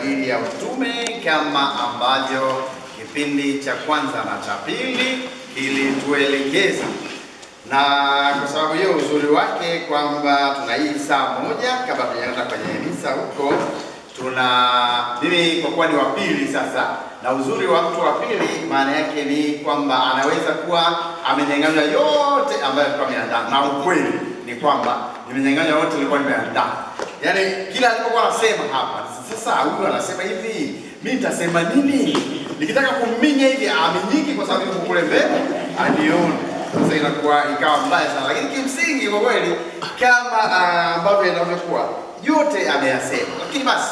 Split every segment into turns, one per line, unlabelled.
ajili ya utume kama ambavyo kipindi cha kwanza na cha pili kilituelekeza, na kwa sababu hiyo uzuri wake kwamba tuna hii saa moja kabla tujaenda kwenye misa huko, mimi kwa kuwa ni wa pili sasa, na uzuri wa mtu wa pili maana yake ni kwamba anaweza kuwa amenyang'anywa yote ambayo alikuwa ameandaa, na ukweli ni kwamba nimenyang'anywa yote nilikuwa nimeandaa. Yaani kila alipokuwa anasema hapa, sasa huyu anasema hivi, mimi nitasema nini? Nikitaka kumminya hivi aminyiki kwa sababu yuko kule mbele anione. Sasa ikawa mbaya sana, lakini kimsingi kwa kweli kama ambavyo inavyokuwa yote ameyasema. Lakini basi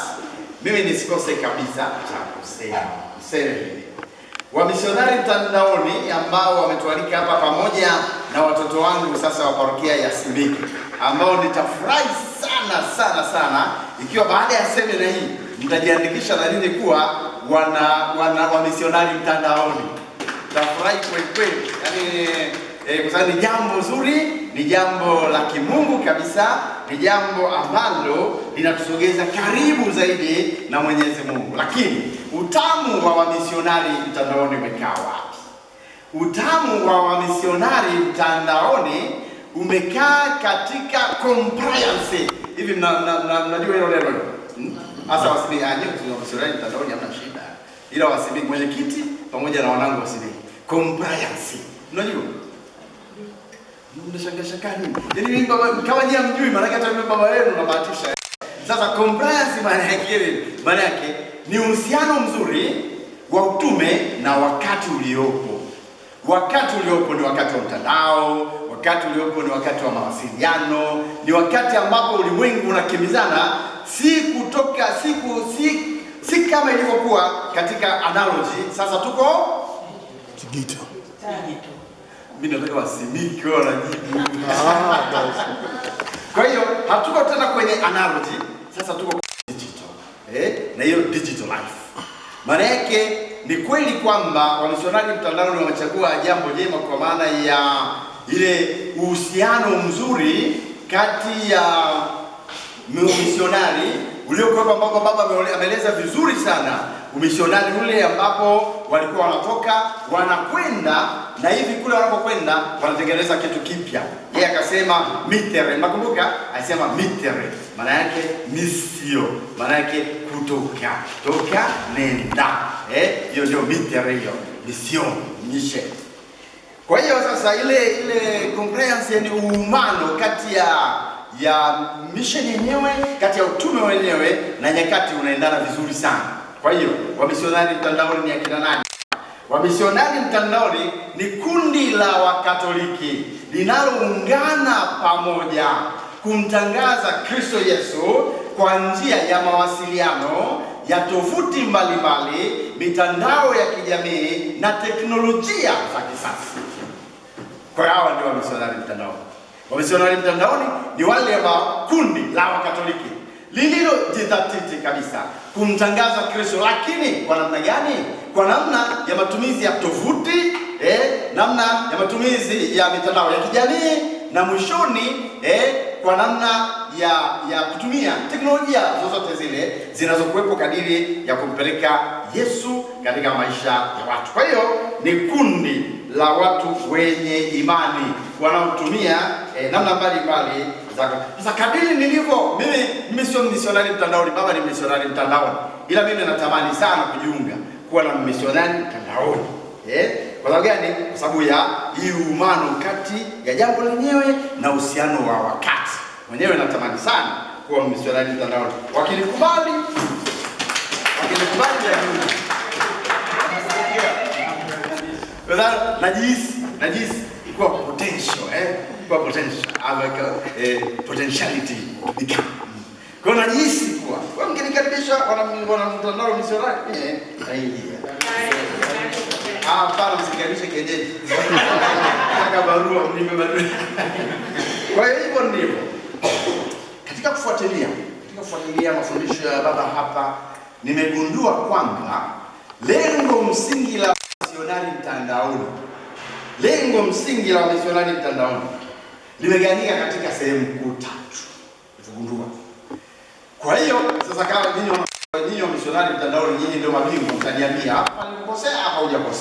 mimi nisikose kabisa cha kusema. Wamisionari mtandaoni ambao wametualika hapa pamoja na watoto wangu sasa wa parokia ya Simiki, ambao nitafurahi sana ikiwa baada ya semina hii mtajiandikisha na nini kuwa wamisionari mtandaoni. Nitafurahi kweli. Yaani kwa sababu ni jambo zuri, ni jambo la kimungu kabisa, ni jambo ambalo linatusogeza karibu zaidi na Mwenyezi Mungu. Lakini utamu wa wamisionari mtandaoni umekaa wapi? Utamu wa wamisionari mtandaoni umekaa katika compliance. Hivi mnajua hilo neno? Hasa Wasimiki wamisionari mtandaoni hamna shida. Ila Wasimiki mwenyekiti pamoja na wanangu Wasimiki. Compliance. Unajua? Mnashangaa nini? Yaani mimi baba kama nyinyi mjui maana hata mimi baba yenu nabahatisha. Sasa compliance maana yake ni uhusiano mzuri wa utume na wakati uliopo. Wakati uliopo ni wakati wa mtandao, wakati uliopo ni wakati wa mawasiliano, ni wakati ambapo ulimwengu unakimbizana si kama ilivyokuwa katika analogy. Sasa tuko digital. Mimi nataka Wasimiki wanajibu. Kwa hiyo hatuko tena kwenye analogy, sasa tuko digital. Na hiyo digital life. Maana yake ni kweli kwamba wamisionari mtandaoni wamechagua jambo jema, kwa maana ya ile uhusiano mzuri kati ya misionari uliokuwa ambapo baba ameeleza vizuri sana. Umisionari ule ambapo walikuwa wanatoka wanakwenda, na hivi kule wanapokwenda wanatengeneza kitu kipya. Yeye akasema mitere, nakumbuka alisema mitere, maana yake misio, maana yake kutoka nenda. Hiyo ndio mitere, hiyo mission, mission. Kwa hiyo sasa ile comprehension ni uumano kati ya mission yenyewe, kati ya utume wenyewe na nyakati unaendana vizuri sana. Kwa hiyo wamisionari mtandaoni ni akina nani? Wamisionari mtandaoni ni kundi la Wakatoliki linaloungana pamoja kumtangaza Kristo Yesu kwa njia ya mawasiliano ya tovuti mbalimbali, mitandao ya kijamii na teknolojia za kisasa. Kwa hiyo hawa ndio wamisionari mtandaoni. Wamisionari mtandaoni ni wale wa kundi la Wakatoliki lililojidhatiti kabisa kumtangaza Kristo. Lakini kwa namna gani? Kwa namna ya matumizi ya tovuti, namna ya matumizi ya mitandao ya kijamii, na mwishoni kwa namna ya kutumia teknolojia zozote zile zinazokuwepo kadiri ya kumpeleka Yesu katika maisha ya watu. Kwa hiyo ni kundi la watu wenye imani wanaotumia namna mbalimbali. Sasa kadiri nilivyo mimi sio misionari mtandaoni, baba ni misionari mtandaoni, ila mimi natamani sana kujiunga kuwa na misionari mtandaoni. Kwa sababu gani? Kwa sababu ya hii uumano kati ya jambo lenyewe na uhusiano wa wakati. Mwenyewe natamani sana kuwa misionari mtandaoni. Wakinikubali ya Mungu. Kwa najisi kuwa potential, kwa potentiality become. Kwa najisi kuwa kwa mkinikaribisha wana mtandao misionari hapana, msikaribishe kenyeji. Nataka barua, mnipe barua. Kwa hivyo ndivyo katika kufuatilia mafundisho ya baba hapa, nimegundua kwamba lengo msingi la misionari mtandaoni limegawanyika katika sehemu kuu 3. Nimegundua. Kwa hiyo sasa kama ninyi wamisionari mtandaoni, nyinyi ndio mabingwa, mtaniambia hapa nilikosea hapa hujakosea.